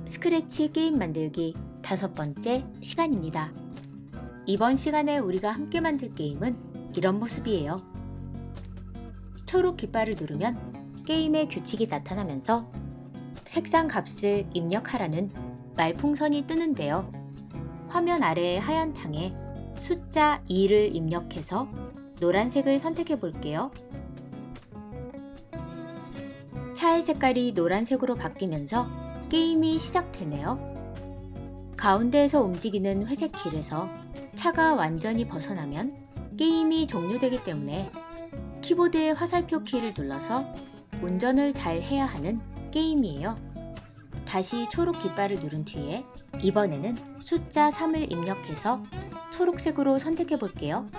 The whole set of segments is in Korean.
스크래치 게임 만들기 5번째 시간입니다. 이번 시간에 우리가 함께 만들 게임은 이런 모습이에요. 초록 깃발을 누르면 게임의 규칙이 나타나면서 색상 값을 입력하라는 말풍선이 뜨는데요. 화면 아래의 하얀 창에 숫자 2를 입력해서 노란색을 선택해 볼게요. 차의 색깔이 노란색으로 바뀌면서 게임이 시작되네요. 가운데에서 움직이는 회색 길에서 차가 완전히 벗어나면 게임이 종료되기 때문에 키보드의 화살표 키를 눌러서 운전을 잘 해야 하는 게임이에요. 다시 초록 깃발을 누른 뒤에 이번에는 숫자 3을 입력해서 초록색으로 선택해 볼게요.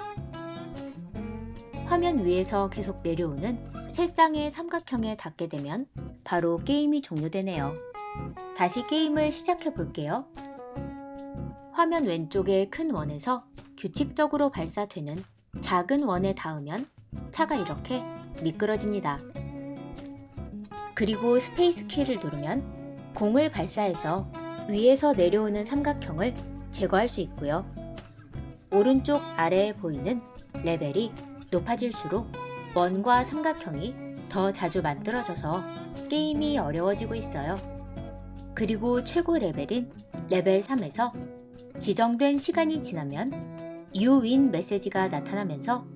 화면 위에서 계속 내려오는 세 쌍의 삼각형에 닿게 되면 바로 게임이 종료되네요. 다시 게임을 시작해 볼게요. 화면 왼쪽의 큰 원에서 규칙적으로 발사되는 작은 원에 닿으면 차가 이렇게 미끄러집니다. 그리고 스페이스 키를 누르면 공을 발사해서 위에서 내려오는 삼각형을 제거할 수 있고요. 오른쪽 아래에 보이는 레벨이 높아질수록 원과 삼각형이 더 자주 만들어져서 게임이 어려워지고 있어요. 그리고 최고 레벨인 레벨 3에서 지정된 시간이 지나면 You win 메시지가 나타나면서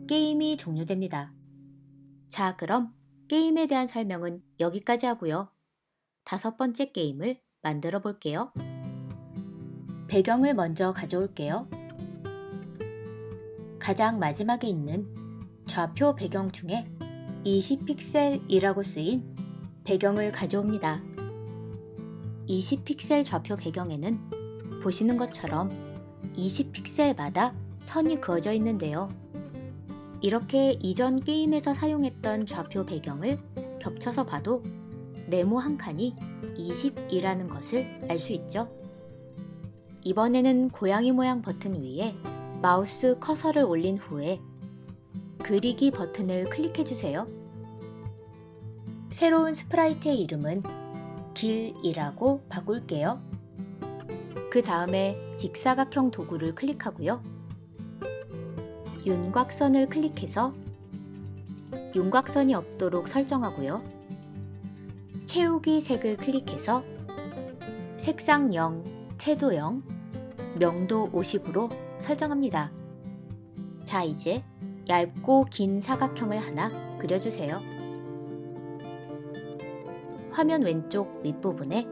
게임이 종료됩니다. 자, 그럼 게임에 대한 설명은 여기까지 하고요. 5번째 게임을 만들어 볼게요. 배경을 먼저 가져올게요. 가장 마지막에 있는 좌표 배경 중에 20픽셀이라고 쓰인 배경을 가져옵니다. 20픽셀 좌표 배경에는 보시는 것처럼 20픽셀마다 선이 그어져 있는데요. 이렇게 이전 게임에서 사용했던 좌표 배경을 겹쳐서 봐도 네모 한 칸이 20이라는 것을 알 수 있죠. 이번에는 고양이 모양 버튼 위에 마우스 커서를 올린 후에 그리기 버튼을 클릭해주세요. 새로운 스프라이트의 이름은 길이라고 바꿀게요. 그 다음에 직사각형 도구를 클릭하고요. 윤곽선을 클릭해서 윤곽선이 없도록 설정하고요. 채우기 색을 클릭해서 색상 0, 채도 0, 명도 50으로 설정합니다. 자, 이제 얇고 긴 사각형을 하나 그려주세요. 화면 왼쪽 윗부분에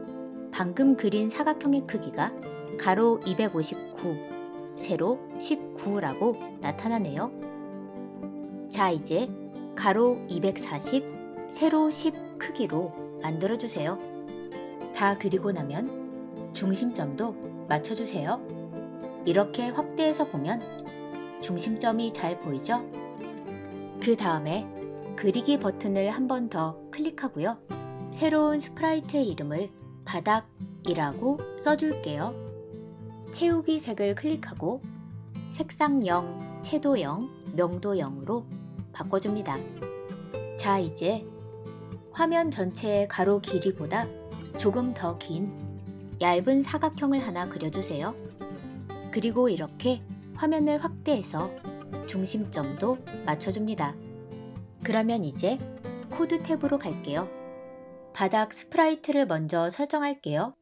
방금 그린 사각형의 크기가 가로 259, 세로 19라고 나타나네요. 자, 이제 가로 240, 세로 10 크기로 만들어주세요. 다 그리고 나면 중심점도 맞춰주세요. 이렇게 확대해서 보면 중심점이 잘 보이죠? 그 다음에 그리기 버튼을 한 번 더 클릭하고요. 새로운 스프라이트의 이름을 바닥이라고 써줄게요. 채우기 색을 클릭하고 색상 0, 채도 0, 명도 0으로 바꿔줍니다. 자, 이제 화면 전체의 가로 길이보다 조금 더 긴 얇은 사각형을 하나 그려주세요. 그리고 이렇게 화면을 확대해서 중심점도 맞춰줍니다. 그러면 이제 코드 탭으로 갈게요. 바닥 스프라이트를 먼저 설정할게요.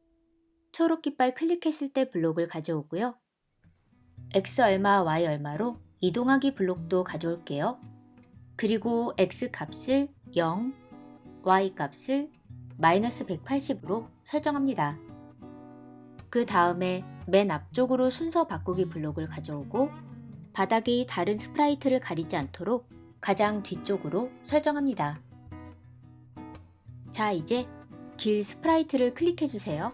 초록 깃발 클릭했을 때 블록을 가져오고요. X 얼마, Y 얼마로 이동하기 블록도 가져올게요. 그리고 X 값을 0, Y 값을 마이너스 180으로 설정합니다. 그 다음에 맨 앞쪽으로 순서 바꾸기 블록을 가져오고 바닥이 다른 스프라이트를 가리지 않도록 가장 뒤쪽으로 설정합니다. 자, 이제 길 스프라이트를 클릭해주세요.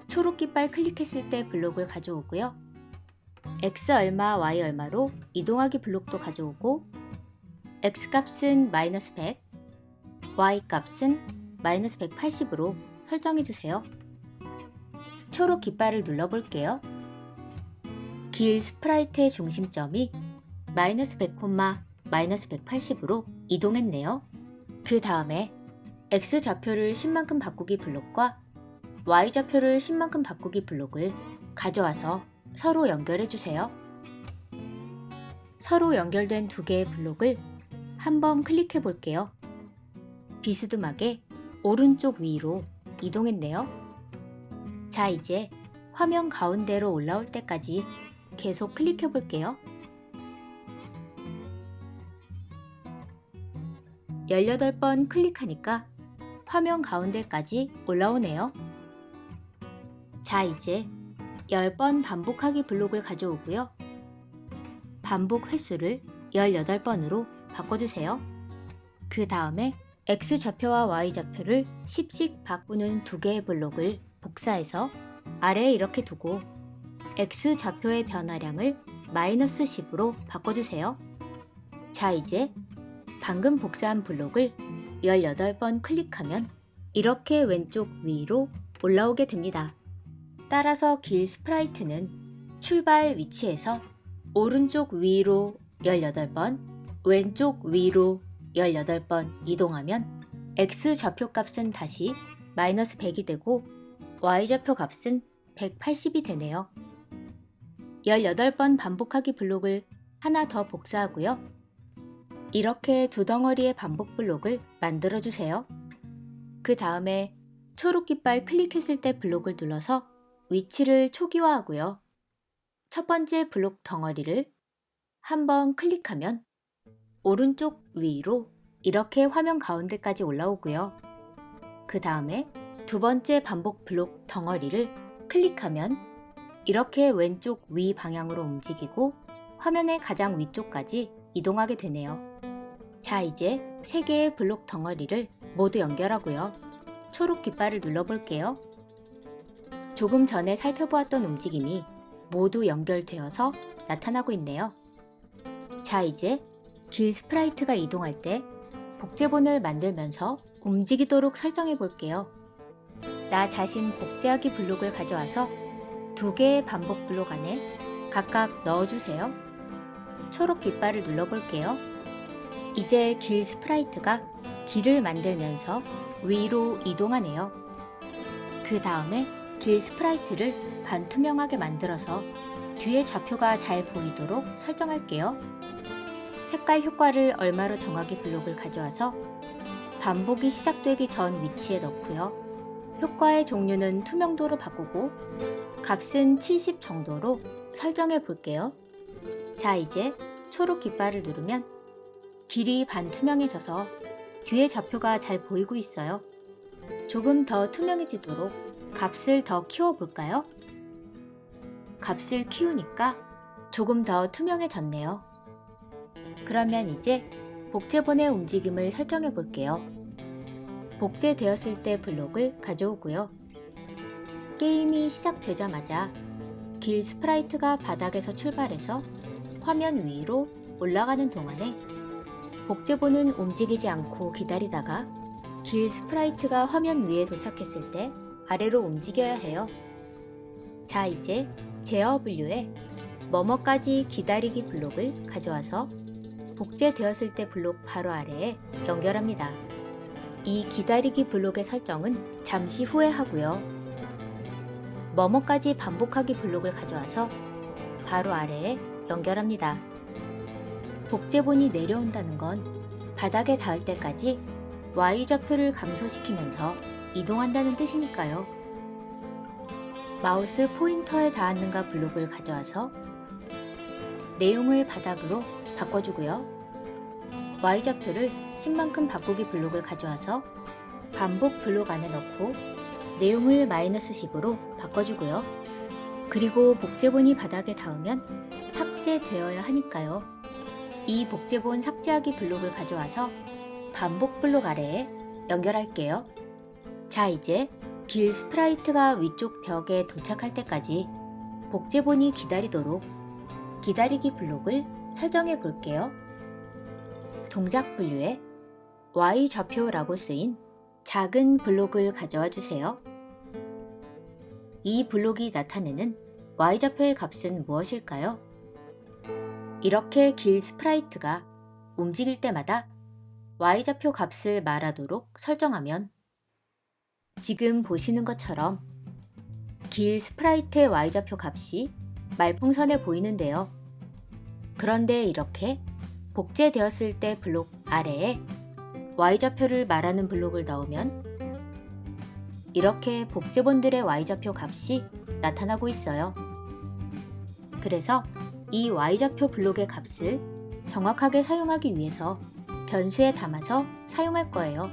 초록 깃발 클릭했을 때 블록을 가져오고요. X 얼마, Y 얼마로 이동하기 블록도 가져오고 X 값은 마이너스 100, Y 값은 마이너스 180으로 설정해주세요. 초록 깃발을 눌러볼게요. 길 스프라이트의 중심점이 마이너스 100, 마이너스 180으로 이동했네요. 그 다음에 X좌표를 10만큼 바꾸기 블록과 Y좌표를 10만큼 바꾸기 블록을 가져와서 서로 연결해 주세요. 서로 연결된 두 개의 블록을 한번 클릭해 볼게요. 비스듬하게 오른쪽 위로 이동했네요. 자, 이제 화면 가운데로 올라올 때까지 계속 클릭해 볼게요. 18번 클릭하니까 화면 가운데까지 올라오네요. 자, 이제 10번 반복하기 블록을 가져오고요. 반복 횟수를 18번으로 바꿔주세요. 그 다음에 X좌표와 Y좌표를 10씩 바꾸는 두 개의 블록을 복사해서 아래에 이렇게 두고 X좌표의 변화량을 -10으로 바꿔주세요. 자, 이제 방금 복사한 블록을 18번 클릭하면 이렇게 왼쪽 위로 올라오게 됩니다. 따라서 길 스프라이트는 출발 위치에서 오른쪽 위로 18번, 왼쪽 위로 18번 이동하면 X좌표 값은 다시 -100이 되고 Y좌표 값은 180이 되네요. 18번 반복하기 블록을 하나 더 복사하고요. 이렇게 두 덩어리의 반복 블록을 만들어주세요. 그 다음에 초록 깃발 클릭했을 때 블록을 눌러서 위치를 초기화하고요. 첫 번째 블록 덩어리를 한번 클릭하면 오른쪽 위로 이렇게 화면 가운데까지 올라오고요. 그 다음에 두 번째 반복 블록 덩어리를 클릭하면 이렇게 왼쪽 위 방향으로 움직이고 화면의 가장 위쪽까지 이동하게 되네요. 자, 이제 세 개의 블록 덩어리를 모두 연결하고요. 초록 깃발을 눌러볼게요. 조금 전에 살펴보았던 움직임이 모두 연결되어서 나타나고 있네요. 자, 이제 길 스프라이트가 이동할 때 복제본을 만들면서 움직이도록 설정해 볼게요. 나 자신 복제하기 블록을 가져와서 두 개의 반복 블록 안에 각각 넣어주세요. 초록 깃발을 눌러볼게요. 이제 길 스프라이트가 길을 만들면서 위로 이동하네요. 그 다음에 길 스프라이트를 반투명하게 만들어서 뒤에 좌표가 잘 보이도록 설정할게요. 색깔 효과를 얼마로 정하기 블록을 가져와서 반복이 시작되기 전 위치에 넣고요. 효과의 종류는 투명도로 바꾸고 값은 70 정도로 설정해 볼게요. 자, 이제 초록 깃발을 누르면 길이 반투명해져서 뒤에 좌표가 잘 보이고 있어요. 조금 더 투명해지도록 값을 더 키워볼까요? 값을 키우니까 조금 더 투명해졌네요. 그러면 이제 복제본의 움직임을 설정해 볼게요. 복제되었을 때 블록을 가져오고요. 게임이 시작되자마자 길 스프라이트가 바닥에서 출발해서 화면 위로 올라가는 동안에 복제본은 움직이지 않고 기다리다가 길 스프라이트가 화면 위에 도착했을 때 아래로 움직여야 해요. 자, 이제 제어 분류에 뭐뭐까지 기다리기 블록을 가져와서 복제되었을 때 블록 바로 아래에 연결합니다. 이 기다리기 블록의 설정은 잠시 후에 하고요. 뭐뭐까지 반복하기 블록을 가져와서 바로 아래에 연결합니다. 복제본이 내려온다는 건 바닥에 닿을 때까지 Y좌표를 감소시키면서 이동한다는 뜻이니까요. 마우스 포인터에 닿았는가 블록을 가져와서 내용을 바닥으로 바꿔주고요. Y좌표를 10만큼 바꾸기 블록을 가져와서 반복 블록 안에 넣고 내용을 -10으로 바꿔주고요. 그리고 복제본이 바닥에 닿으면 삭제되어야 하니까요. 이 복제본 삭제하기 블록을 가져와서 반복 블록 아래에 연결할게요. 자, 이제 길 스프라이트가 위쪽 벽에 도착할 때까지 복제본이 기다리도록 기다리기 블록을 설정해 볼게요. 동작 분류에 Y좌표라고 쓰인 작은 블록을 가져와 주세요. 이 블록이 나타내는 Y좌표의 값은 무엇일까요? 이렇게 길 스프라이트가 움직일 때마다 y좌표 값을 말하도록 설정하면 지금 보시는 것처럼 길 스프라이트의 y좌표 값이 말풍선에 보이는데요. 그런데 이렇게 복제되었을 때 블록 아래에 y좌표를 말하는 블록을 넣으면 이렇게 복제본들의 y좌표 값이 나타나고 있어요. 그래서 이 y좌표 블록의 값을 정확하게 사용하기 위해서 변수에 담아서 사용할 거예요.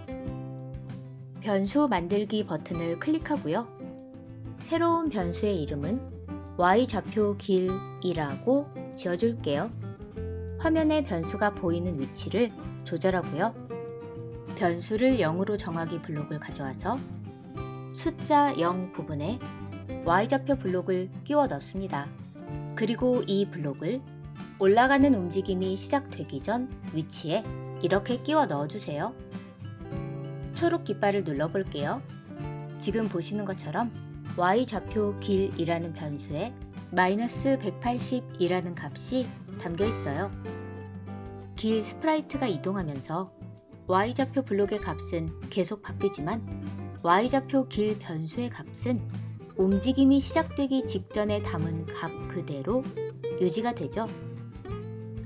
변수 만들기 버튼을 클릭하고요. 새로운 변수의 이름은 y좌표 길이라고 지어줄게요. 화면에 변수가 보이는 위치를 조절하고요. 변수를 0으로 정하기 블록을 가져와서 숫자 0 부분에 y좌표 블록을 끼워 넣습니다. 그리고 이 블록을 올라가는 움직임이 시작되기 전 위치에 이렇게 끼워 넣어주세요. 초록 깃발을 눌러볼게요. 지금 보시는 것처럼 y좌표 길이라는 변수에 마이너스 180이라는 값이 담겨 있어요. 길 스프라이트가 이동하면서 y좌표 블록의 값은 계속 바뀌지만 y좌표 길 변수의 값은 움직임이 시작되기 직전에 담은 값 그대로 유지가 되죠.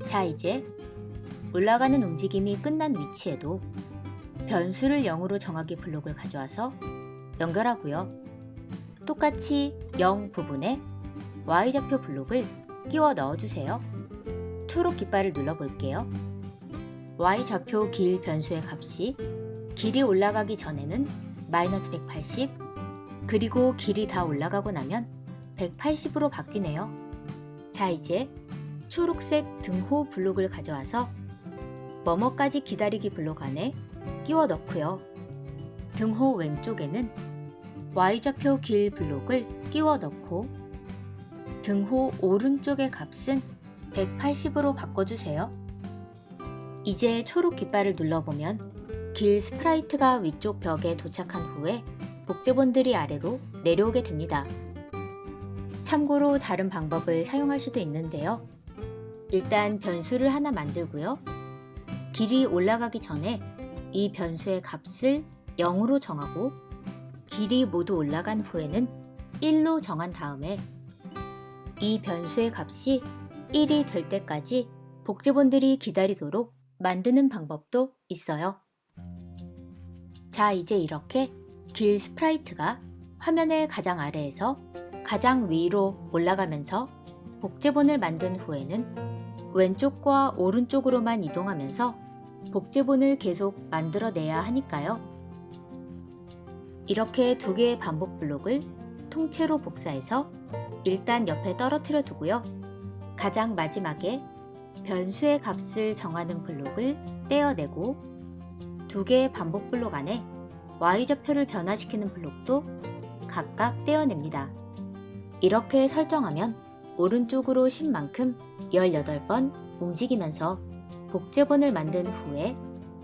자, 이제 올라가는 움직임이 끝난 위치에도 변수를 0으로 정하기 블록을 가져와서 연결하고요. 똑같이 0 부분에 y좌표 블록을 끼워 넣어주세요. 초록 깃발을 눌러볼게요. y좌표 길 변수의 값이 길이 올라가기 전에는 마이너스 180, 그리고 길이 다 올라가고 나면 180으로 바뀌네요. 자, 이제 초록색 등호 블록을 가져와서 뭐뭐까지 기다리기 블록 안에 끼워 넣고요. 등호 왼쪽에는 y좌표 길 블록을 끼워 넣고 등호 오른쪽의 값은 180으로 바꿔주세요. 이제 초록 깃발을 눌러보면 길 스프라이트가 위쪽 벽에 도착한 후에 복제본들이 아래로 내려오게 됩니다. 참고로 다른 방법을 사용할 수도 있는데요. 일단 변수를 하나 만들고요. 길이 올라가기 전에 이 변수의 값을 0으로 정하고 길이 모두 올라간 후에는 1로 정한 다음에 이 변수의 값이 1이 될 때까지 복제본들이 기다리도록 만드는 방법도 있어요. 자, 이제 이렇게 길 스프라이트가 화면의 가장 아래에서 가장 위로 올라가면서 복제본을 만든 후에는 왼쪽과 오른쪽으로만 이동하면서 복제본을 계속 만들어내야 하니까요. 이렇게 두 개의 반복 블록을 통째로 복사해서 일단 옆에 떨어뜨려 두고요. 가장 마지막에 변수의 값을 정하는 블록을 떼어내고 두 개의 반복 블록 안에 y좌표를 변화시키는 블록도 각각 떼어냅니다. 이렇게 설정하면 오른쪽으로 10만큼 18번 움직이면서 복제본을 만든 후에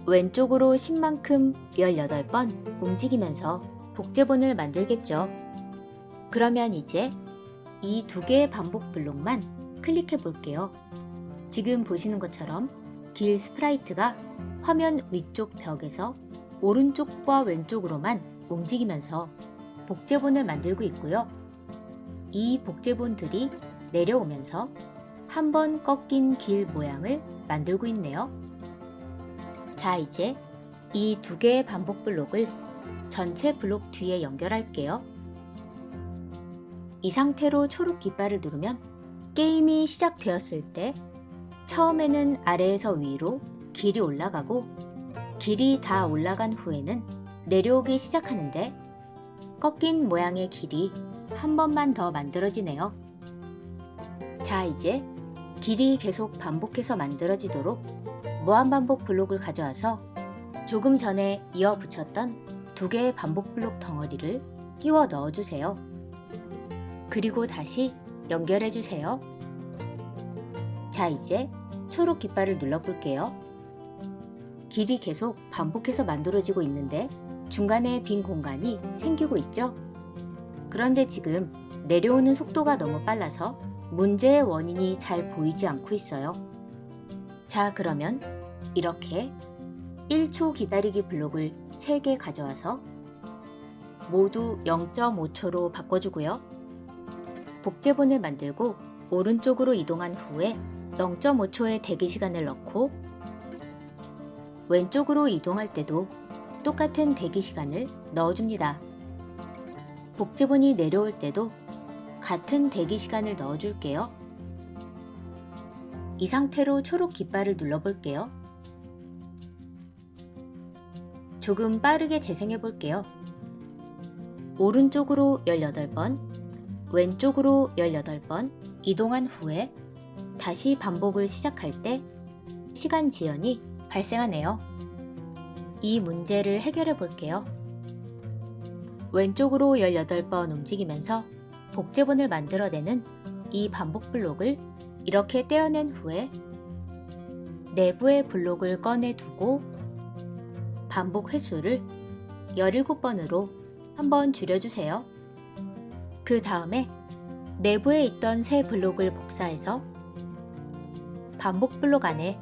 왼쪽으로 10만큼 18번 움직이면서 복제본을 만들겠죠. 그러면 이제 이 두 개의 반복 블록만 클릭해 볼게요. 지금 보시는 것처럼 길 스프라이트가 화면 위쪽 벽에서 오른쪽과 왼쪽으로만 움직이면서 복제본을 만들고 있고요. 이 복제본들이 내려오면서 한 번 꺾인 길 모양을 만들고 있네요. 자, 이제 이 두 개의 반복 블록을 전체 블록 뒤에 연결할게요. 이 상태로 초록 깃발을 누르면 게임이 시작되었을 때 처음에는 아래에서 위로 길이 올라가고 길이 다 올라간 후에는 내려오기 시작하는데 꺾인 모양의 길이 한 번만 더 만들어지네요. 자, 이제 길이 계속 반복해서 만들어지도록 무한반복 블록을 가져와서 조금 전에 이어 붙였던 두 개의 반복 블록 덩어리를 끼워 넣어주세요. 그리고 다시 연결해주세요. 자, 이제 초록 깃발을 눌러볼게요. 길이 계속 반복해서 만들어지고 있는데 중간에 빈 공간이 생기고 있죠? 그런데 지금 내려오는 속도가 너무 빨라서 문제의 원인이 잘 보이지 않고 있어요. 자, 그러면 이렇게 1초 기다리기 블록을 3개 가져와서 모두 0.5초로 바꿔주고요. 복제본을 만들고 오른쪽으로 이동한 후에 0.5초의 대기 시간을 넣고 왼쪽으로 이동할 때도 똑같은 대기 시간을 넣어줍니다. 복제본이 내려올 때도 같은 대기 시간을 넣어줄게요. 이 상태로 초록 깃발을 눌러볼게요. 조금 빠르게 재생해 볼게요. 오른쪽으로 18번, 왼쪽으로 18번 이동한 후에 다시 반복을 시작할 때 시간 지연이 발생하네요. 이 문제를 해결해 볼게요. 왼쪽으로 18번 움직이면서 복제본을 만들어내는 이 반복 블록을 이렇게 떼어낸 후에 내부의 블록을 꺼내 두고 반복 횟수를 17번으로 한번 줄여주세요. 그 다음에 내부에 있던 새 블록을 복사해서 반복 블록 안에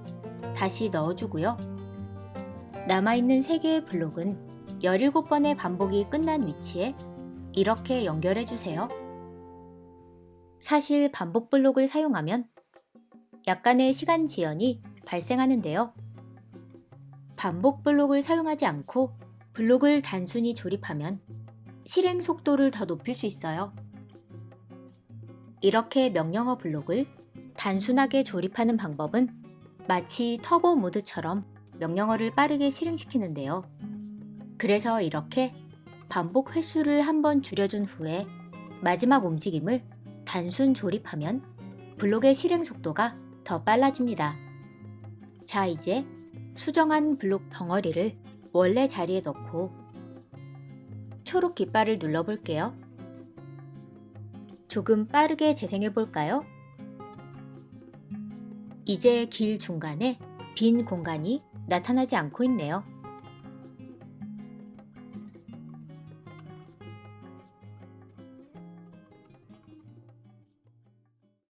다시 넣어주고요. 남아있는 3개의 블록은 17번의 반복이 끝난 위치에 이렇게 연결해주세요. 사실 반복 블록을 사용하면 약간의 시간 지연이 발생하는데요. 반복 블록을 사용하지 않고 블록을 단순히 조립하면 실행 속도를 더 높일 수 있어요. 이렇게 명령어 블록을 단순하게 조립하는 방법은 마치 터보 모드처럼 명령어를 빠르게 실행시키는데요. 그래서 이렇게 반복 횟수를 한번 줄여준 후에 마지막 움직임을 단순 조립하면 블록의 실행 속도가 더 빨라집니다. 자, 이제 수정한 블록 덩어리를 원래 자리에 넣고 초록 깃발을 눌러볼게요. 조금 빠르게 재생해 볼까요? 이제 길 중간에 빈 공간이 나타나지 않고 있네요.